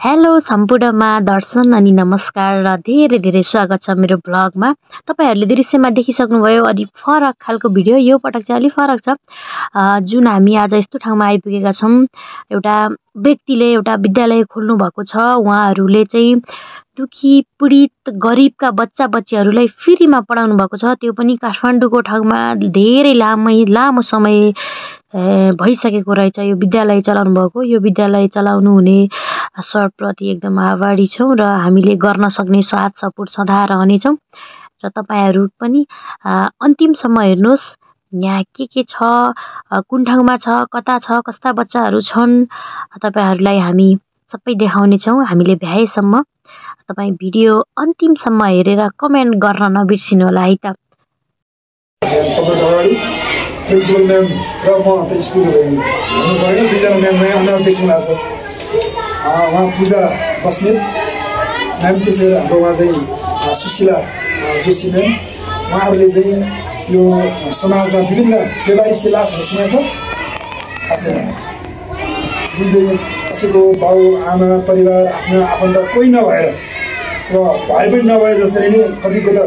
Hello सम्पूर्णमा दर्शन अनि नमस्कार र धेरै धेरै स्वागत छ मेरो ब्लगमा। तपाईहरुले दृश्यमा देखिसक्नुभयो अलि फरक खालको भिडियो। यो पटक चाहिँ अलि फरक छ। जुन हामी आज यस्तो ठाउँमा आइपुगेका छौं, एउटा व्यक्तिले एउटा विद्यालय खोल्नु भएको छ। उहाँहरूले चाहिँ दुखी पीडित गरिबका बच्चा बच्चीहरूलाई फ्रीमा पढाउनु भएको छ, त्यो पनि काठमाडौँको ठाउँमा धेरै लामो समय भइसकेको रहेछ यो विद्यालय चलाउनु भएको। यो विद्यालय चलाउनु हुने सरप्रति एकदम आभारी छौं र हामीले गर्न सक्ने साथ सपोर्ट सदा रहनेछौं। र तपाईहरु पनि अन्तिमसम्म हेर्नुहोस्, यहाँ के छ, कुन ठाउँमा छ, कता छ, कस्ता बच्चाहरू छन्, तपाईहरुलाई हामी सबै देखाउने छौं। हामीले भ्याएसम्म तपाई भिडियो अन्तिमसम्म हेरेर कमेन्ट गर्न नबिर्सिनु होला है त। प्रिन्सिपल म्याम र म त स्कुलको भयो दुईजना म्याम नयाँ अनुहार देख्नु भएको छ। उहाँ पूजा बस्नेत म्याम, त्यसरी हाम्रो उहाँ चाहिँ सुशीला जोशी म्याम। उहाँहरूले चाहिँ यो समाजमा विभिन्न व्यवहारिक लास सुनेको छ। जुन चाहिँ कसैको बाउ आमा परिवार आफ्नो आफन्त कोही नभएर र भए पनि नभए जसरी नै कतिको त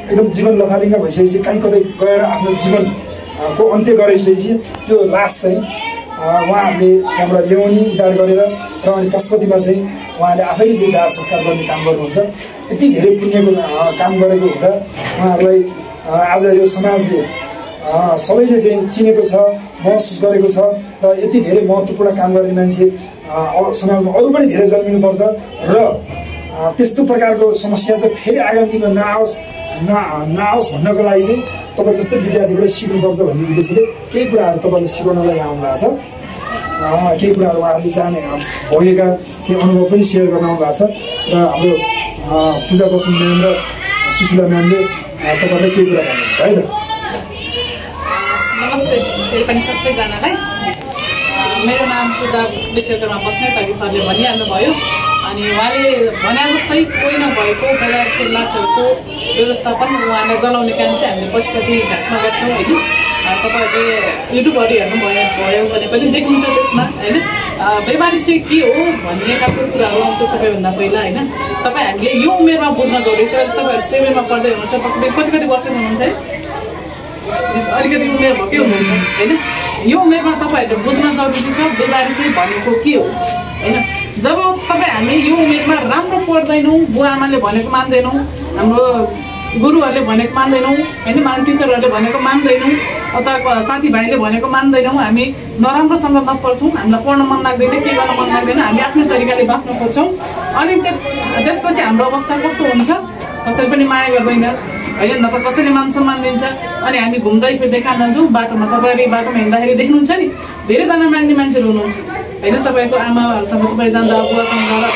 एकदम जीवन लथालिङ्ग भइसकेपछि कहीँ कतै गएर आफ्नो जीवनको अन्त्य गरिसकेपछि त्यो लास चाहिँ उहाँहरूले त्यहाँबाट ल्याउने उद्धार गरेर र अनि पशुपतिमा चाहिँ उहाँले आफैले चाहिँ दाह संस्कार गर्ने काम गर्नुहुन्छ। यति धेरै पुण्यको काम गरेको हुँदा उहाँहरूलाई आज यो समाजले सबैले चाहिँ चिनेको छ, महसुस गरेको छ र यति धेरै महत्त्वपूर्ण काम गर्ने मान्छे समाजमा अरू पनि धेरै जन्मिनुपर्छ र त्यस्तो प्रकारको समस्या चाहिँ फेरि आगामी दिनमा नआओस् भन्नको लागि चाहिँ तपाईँ जस्तै विद्यार्थीबाट सिक्नुपर्छ भन्ने उद्देश्यले केही कुराहरू तपाईँले सिकाउनलाई आउनु भएको छ। केही कुराहरू उहाँहरूले जाने भोगेका केही अनुभव पनि सेयर गर्न आउनु भएको छ र हाम्रो पूजा बस्नु म्याम र सुशीला म्यामले तपाईँलाई केही कुरा भन्नुहुन्छ है त। नमस्ते फेरि पनि सबैजनालाई। मेरो नाम पूजा विश्वकर्मा बस्नेत, अघि सरले भनिहाल्नु भयो। अनि उहाँले भने जस्तै कोही नभएको व्यवहारिक लासहरूको व्यवस्थापन उहाँलाई जलाउने काम चाहिँ हामीले पशुपति घाटमा गर्छौँ होइन। तपाईँहरूले युट्युबहरू हेर्नुभयो भने पनि देख्नुहुन्छ त्यसमा होइन। व्यवहारिक चाहिँ के हो भन्ने खालको कुराहरू आउँछ सबैभन्दा पहिला होइन। तपाईँ हामीले यो उमेरमा बुझ्न जरुरी छ। तपाईँहरू 7मा पढ्दै हुनुहुन्छ, कति वर्षको हुनुहुन्छ है, अलिकति उमेर भएकै हुनुहुन्छ होइन। यो उमेरमा तपाईँहरूले बुझ्न जरुरी छ व्यवहारिक चाहिँ भनेको के हो होइन। जब तपाईँ हामी यो उमेरमा राम्रो पढ्दैनौँ, बुवा आमाले भनेको मान्दैनौँ, हाम्रो गुरुहरूले भनेको मान्दैनौँ होइन, टिचरहरूले भनेको मान्दैनौँ, अथवा साथीभाइले भनेको मान्दैनौँ, हामी नराम्रोसँग नपढ्छौँ, हामीलाई पढ्न मन लाग्दैन, के गर्न मन लाग्दैन, हामी आफ्नो तरिकाले बाँच्न खोज्छौँ। अनि त्यसपछि हाम्रो अवस्था कस्तो हुन्छ, कसैले पनि माया गर्दैन होइन, न त कसैले मान सम्मान दिन्छ। अनि हामी घुम्दै फिर्दै कहाँ जान्छौँ, बाटोमा तपाईँले बाटोमा हिँड्दाखेरि देख्नुहुन्छ नि धेरैजना माग्ने मान्छेहरू हुनुहुन्छ होइन। तपाईँको आमाहरूसँग तपाईँ जाँदा, बुवासँग जाँदा,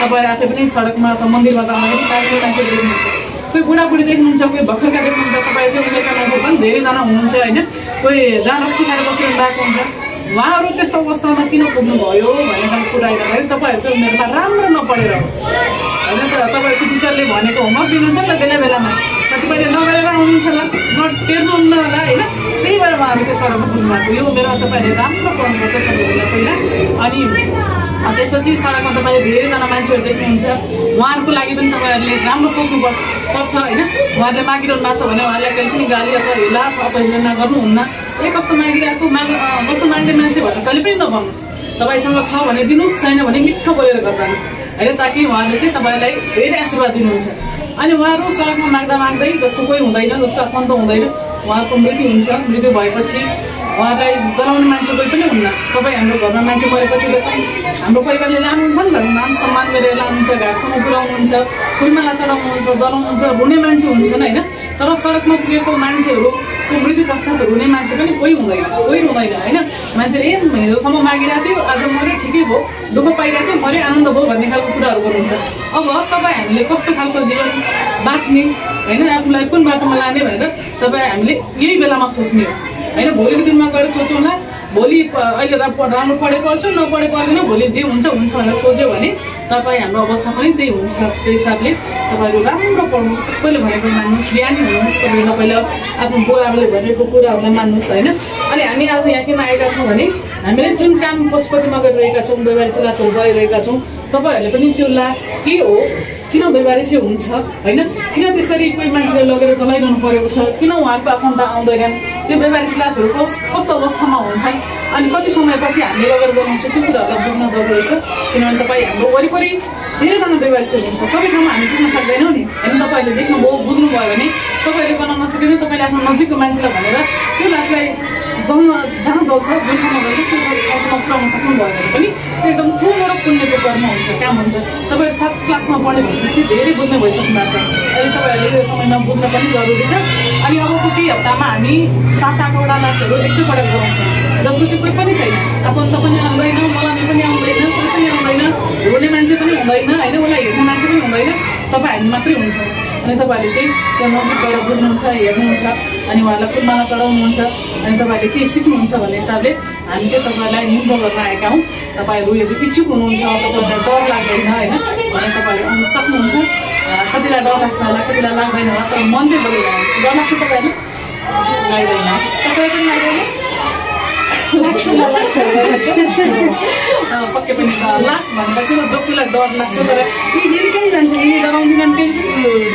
तपाईँ आफै पनि सडकमा अथवा मन्दिरमा जाँदाखेरि माग्ने मान्छेहरू देख्नुहुन्छ। कोही बुढाबुढी देख्नुहुन्छ, कोही भर्खरका देख्नुहुन्छ, तपाईँको उमेरका मान्छे पनि धेरैजना हुनुहुन्छ होइन। कोही जहाँ रक्सी खाएर बसिरहनु भएको हुन्छ। उहाँहरू त्यस्तो अवस्थामा किन पुग्नुभयो भन्ने खालको कुरा आइरहँदाखेरि तपाईँहरूको उमेरमा राम्रो नपढेर हो होइन। तपाईँहरूको टिचरले भनेको होमवर्क दिनुहुन्छ नि त बेला बेलामा, कतिपयले नगरेर आउनुहुन्छ होला, टेर्नुहुन्न होला होइन। त्यही भएर उहाँहरू त्यो सडकमा पुग्नु भएको। यो उमेरमा तपाईँहरूले राम्रो पढ्नुपर्छ सबैभन्दा पहिला। अनि त्यसपछि सडकमा तपाईँले धेरैजना मान्छेहरू देख्नुहुन्छ, उहाँहरूको लागि पनि तपाईँहरूले राम्रो सोच्नुपर्छ होइन। उहाँहरूले मागिरहनु भएको छ भने उहाँहरूलाई कहिले पनि गाली अथवा हेला अपहेलना गर्नुहुन्न। एक हप्ता मागिरहेको वस्तु माग्ने मान्छे भनेर कहिले पनि नगर्नुहोस्। तपाईँसँग छ भने दिनुहोस्, छैन भने मिठो बोलेर गर्नुहोस् होइन, ताकि उहाँहरूले चाहिँ तपाईँलाई धेरै आशीर्वाद दिनुहुन्छ। अनि उहाँहरू सडकमा माग्दै जसको कोही हुँदैन, जसको आफन्त हुँदैन, उहाँको मृत्यु हुन्छ। मृत्यु भएपछि उहाँलाई जलाउने मान्छे कोही पनि हुन्न। तपाईँ हाम्रो घरमा मान्छे मरेपछि हाम्रो परिवारले लानुहुन्छ नि त, मान सम्मान गरेर लानुहुन्छ, घाटसम्म पुर्याउनुहुन्छ, फुलमाला चढाउनुहुन्छ, जलाउनुहुन्छ, रुने मान्छे हुन्छन् होइन। तर सडकमा पुगेको मान्छेहरूको मृत्यु पश्चात रुने मान्छे पनि कोही हुँदैन होइन। मान्छेले हिजोसम्म मागिरहेको थियो, आज मऱ्यो, ठिकै भयो, दुःख पाइरहेको थियो, मऱ्यो, आनन्द भयो भन्ने खालको कुराहरू गर्नुहुन्छ। अब तपाईँ हामीले कस्तो खालको जीवन बाँच्ने होइन, आफूलाई कुन बाटोमा लाने भनेर तपाईँ हामीले यही बेलामा सोच्ने हो होइन। भोलिको दिनमा गएर सोचौँला, भोलि अहिले राम्रो पढे पढ्छु, नपढे पढ्दैन, भोलि जे हुन्छ भनेर सोच्यो भने तपाईँ हाम्रो अवस्था पनि त्यही हुन्छ। त्यो हिसाबले तपाईँहरू राम्रो पढ्नुहोस्, सबैले भनेको मान्नुहोस्, ज्ञानी हुनुहोस्, सबैले पहिला आफ्नो बुवाले भनेको कुराहरूलाई मान्नुहोस् होइन। अनि हामी आज यहाँ किन आएका छौँ भने हामीले जुन काम पशुपतिमा गरिरहेका छौँ, व्यवहारिक लासहरू गरिरहेका छौँ, तपाईँहरूले पनि त्यो लास के हो, किन व्यवहारिक हुन्छ होइन, किन त्यसरी कोही मान्छेले लगेर जलाइरहनु परेको छ, किन उहाँहरूको आफन्त आउँदैनन्, त्यो व्यवहारिक लासहरू कस्तो अवस्थामा हुन्छन् अनि कति समयपछि हामीले लगेर बनाउँछौँ, त्यो कुराहरूलाई बुझ्न जरुरी छ। किनभने तपाईँ हाम्रो वरिपरि धेरैजना व्यवहारिक हुन्छ, सबै ठाउँमा हामी पुग्न सक्दैनौँ नि होइन। तपाईँहरूले देख्नुभयो, बुझ्नुभयो भने तपाईँहरूले बनाउन सक्यो भने तपाईँले आफ्नो नजिकको मान्छेलाई भनेर त्यो लासलाई जहाँ जल्छ जुन ठाउँमा गएर त्यो ठाउँमा पुऱ्याउन सक्नुभयो भने पनि त्यो एकदम ठुलो र पुण्यको कर्म हुन्छ, काम हुन्छ। तपाईँहरू 7 क्लासमा पढ्ने भनेपछि धेरै बुझ्ने भइसक्नु भएको छ, अहिले तपाईँहरूले यो समयमा बुझ्न पनि जरुरी छ। अनि अबको केही हप्तामा हामी 7-8वटा लासहरू एकैपटक गराउँछौँ, जसको चाहिँ कोही पनि छैन, आफन्त पनि आउँदैन, मलामी पनि आउँदैन, कोही पनि आउँदैन, हेर्ने मान्छे पनि हुँदैन होइन, उसलाई हेर्ने मान्छे पनि हुँदैन, तपाईँ हामी मात्रै हुन्छौँ। अनि तपाईँहरूले चाहिँ त्यो नजिक गएर बुझ्नुहुन्छ, हेर्नुहुन्छ अनि उहाँहरूलाई फुलमाला चढाउनुहुन्छ अनि तपाईँहरूले के सिक्नुहुन्छ भन्ने हिसाबले हामी चाहिँ तपाईँहरूलाई मुक्त गर्न आएका हौँ। तपाईँहरू यदि इच्छुक हुनुहुन्छ, तपाईँहरूलाई डर लाग्दैन होइन भने तपाईँहरू आउन सक्नुहुन्छ। कतिलाई डर लाग्छ होला, कतिलाई लाग्दैन होला, तर मन चाहिँ बोलेर डर लाग्छ तपाईँहरूले लाग्दैन, तपाईँ पनि लाग्दैन पक्कै पनि लास्ट भनेपछि जो कुरालाई डर लाग्छ, तर फेरि पनि जान्छ यिनी डराउँदिनन् केही होइन,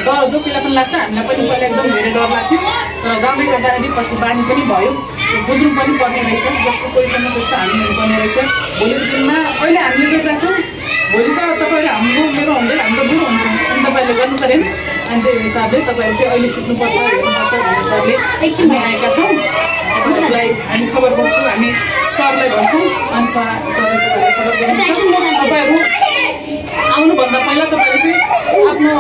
डर जो कुरालाई पनि लाग्छ। हामीलाई पनि पहिला एकदम धेरै डर लाग्थ्यो, तर जाँदै गर्दाखेरि पछि बानी पनि भयो, बुझ्नु पनि पर्ने रहेछ, जस्तो कोहीसँग त्यस्तो हाल्नु पर्ने रहेछ। भोलिको दिनमा अहिले हामीले गरिरहेको छौँ, भोलि त तपाईँहरू हाम्रो मेरो हुँदैन, हाम्रो बुढो हुन्छ अनि तपाईँहरूले गर्नु पऱ्यो नि। अनि त्यो हिसाबले तपाईँहरू चाहिँ अहिले सिक्नुपर्छ, हेर्नुपर्छ भन्ने हिसाबले एकछिन आएका छौँ। तपाईँहरूलाई हामी खबर गर्छौँ, हामी सरलाई भन्छौँ अनि सरले तपाईँहरूले खबर गर्नुहुन्छ। तपाईँहरू आउनुभन्दा पहिला तपाईँले चाहिँ आफ्नो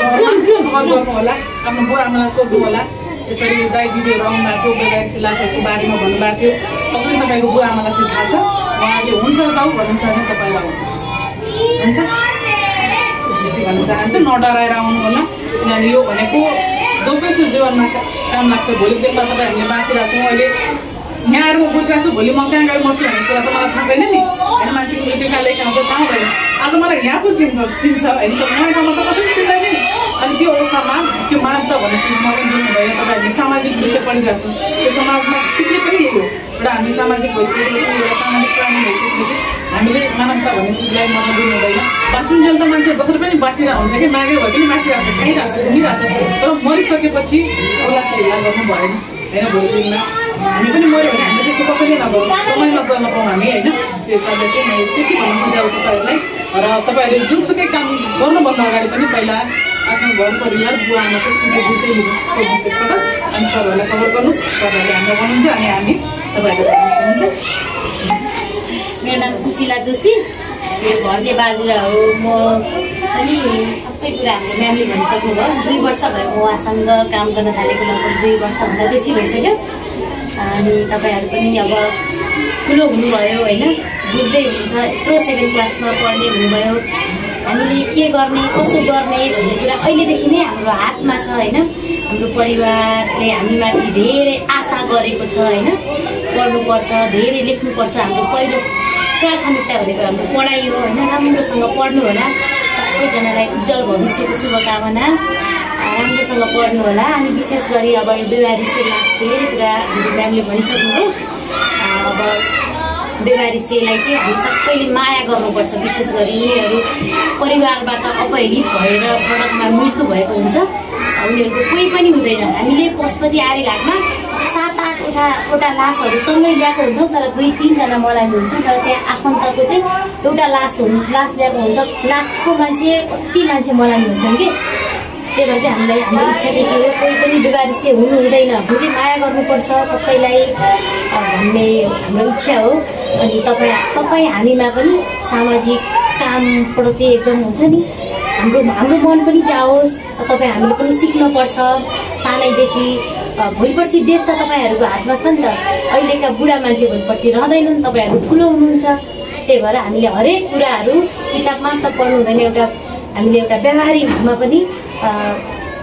खबर गर्नु होला, आफ्नो बुवा आमालाई सोध्नु होला। यसरी दाइ दिदीहरू आउनु भएको व्यवहारिक लासहरूको बारेमा भन्नुभएको थियो, अब पनि तपाईँको बुवा आमालाई चाहिँ थाहा छ, उहाँले हुन्छ जाऊ भन्नुहुन्छ भने तपाईँलाई हुन्छ यति भन्न चाहन्छु। नडराएर आउनु होला, किनभने यो भनेको जो कोहीको जीवनमा काम लाग्छ। भोलिको दिनमा तपाईँ हामीले बाँचिरहेको छौँ, अहिले यहाँ आएर म बोलिरहेको छु, भोलि म कहाँ गएर मर्छु भन्ने कुरा त मलाई थाहा छैन नि होइन। मान्छेको मृत्यु कहाँ लेखेको हुन्छ थाहा हुँदैन, आज मलाई यहाँको चिन्छ होइन, तर नयाँ ठाउँमा त कसैले चिन्दैन नि। अनि त्यो अवस्थामा त्यो मान्यता भन्ने चिज मलाई दिनुभयो। तपाईँहरूले सामाजिक विषय पढिरहेको छ, त्यो समाजमा सिक्ने पनि यही हो, एउटा हामी सामाजिक भइसकेपछि, एउटा सामाजिक प्राणी भइसकेपछि हामीले मानवता भन्ने चिजलाई मतलब दिनु हुँदैन। बाँच्नुन्जेल त मान्छे जसरी पनि बाँचिरहेको हुन्छ कि, मागेर भए पनि बाँचिरहेको छ, खाइरहेको छ, घुमिरहेको छ, तर मरिसकेपछि उसलाई चाहिँ हेला गर्नु भएन होइन। भोलिको दिनमा हामी पनि मऱ्यो भने हामी त्यस्तो कसैले नगरौँ, समयमा गर्न पाऊँ हामी होइन। त्यो हिसाबले चाहिँ मैले त्यति भन्न बुझाउँछु तपाईँहरूलाई। र तपाईँहरूले जुनसुकै काम गर्नुभन्दा अगाडि पनि पहिला आफ्नो घर परिवार बुवा आमाको सुझाव विषय सोध्नुहोस् एकपल्ट, अनि सरहरूलाई खबर गर्नुहोस्, सरहरूले हाम्रो भन्नुहुन्छ अनि हामी तपाईँहरूले भन्नुहुन्छ। मेरो नाम सुशीला जोशी, मेरो घर चाहिँ बाजुरा हो। म पनि सबै कुरा हाम्रो म्यामले भनिसक्नुभयो। 2 वर्ष भयो म उहाँसँग काम गर्न थालेको, लगभग 2 वर्षभन्दा बेसी भइसक्यो। अनि तपाईँहरू पनि अब ठुलो हुनुभयो होइन, बुझ्दै हुनुहुन्छ, यत्रो 7 क्लासमा पढ्ने हुनुभयो। हामीले के गर्ने कसो गर्ने भन्ने कुरा अहिलेदेखि नै हाम्रो हातमा छ होइन। हाम्रो परिवारले हामीमाथि धेरै आशा गरेको छ होइन, पढ्नुपर्छ, धेरै लेख्नुपर्छ। हाम्रो पहिलो प्राथमिकता भनेको हाम्रो पढाइ हो होइन। राम्रोसँग पढ्नु होला, सबैजनालाई उज्जवल भविष्यको शुभकामना, राम्रोसँग पढ्नु होला। अनि विशेष गरी अब यो व्यवहारिक लास धेरै कुरा हाम्रो म्यामले भनिसक्नुभयो। अब व्यवहारिक चाहिँ हामी सबैले माया गर्नुपर्छ। विशेष गरी उनीहरू परिवारबाट अपहेलित भएर सडकमा मृत्यु भएको हुन्छ, उनीहरूको कोही पनि हुँदैन। हामीले पशुपति आर्यघाटमा 7-8वटा लासहरू सँगै ल्याएको हुन्छौँ, तर 2-3 जना मलामी हुन्छौँ, तर त्यहाँ आफन्तको चाहिँ एउटा लास ल्याएको हुन्छ। लाखको मान्छे कति मान्छे मलामी हुन्छन् कि, त्यही भएर चाहिँ हामीलाई हाम्रो इच्छा चाहिँ के हो, कोही पनि व्यवहारिक हुनु हुँदैन, हामीले माया गर्नुपर्छ सबैलाई भन्ने हाम्रो इच्छा हो। अनि तपाईँ हामीमा पनि सामाजिक कामप्रति एकदम हुन्छ नि, हाम्रो मन पनि जाओस्। तपाईँ हामीले पनि सिक्नुपर्छ सानैदेखि। भोलिपर्सि देश त तपाईँहरूको हातमा छ नि त। अहिलेका बुढा मान्छे भोलिपर्सि रहँदैनन्, तपाईँहरू ठुलो हुनुहुन्छ। त्यही भएर हामीले हरेक कुराहरू किताब मात्र पढ्नु हुँदैन, हामीले एउटा व्यवहारिकमा पनि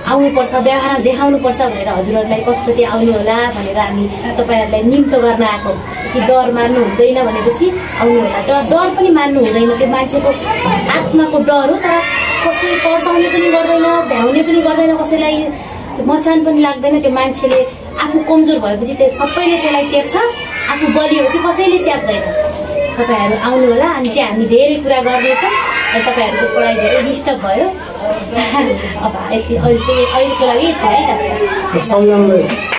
आउनुपर्छ, व्यवहार देखाउनुपर्छ भनेर हजुरहरूलाई पशुपति आउनु होला भनेर हामी तपाईँहरूलाई निम्त गर्न आएको। कि डर मान्नु हुँदैन भनेपछि आउनु होला। डर पनि मान्नु हुँदैन, त्यो मान्छेको आत्माको डर हो। तर कसै पर्साउने पनि गर्दैन, भ्याउने पनि गर्दैन, कसैलाई त्यो मसान पनि लाग्दैन। त्यो मान्छेले आफू कमजोर भएपछि त्यो सबैले त्यसलाई च्याप्छ, आफू बलियो चाहिँ कसैले च्याप्दैन। तपाईँहरू आउनु होला अनि त्यहाँ हामी धेरै कुरा गर्दैछौँ। तपाईँहरूको पढाइ धेरै डिस्टर्ब भयो। अब यति अहिले चाहिँ अहिलेको लागि यति है त।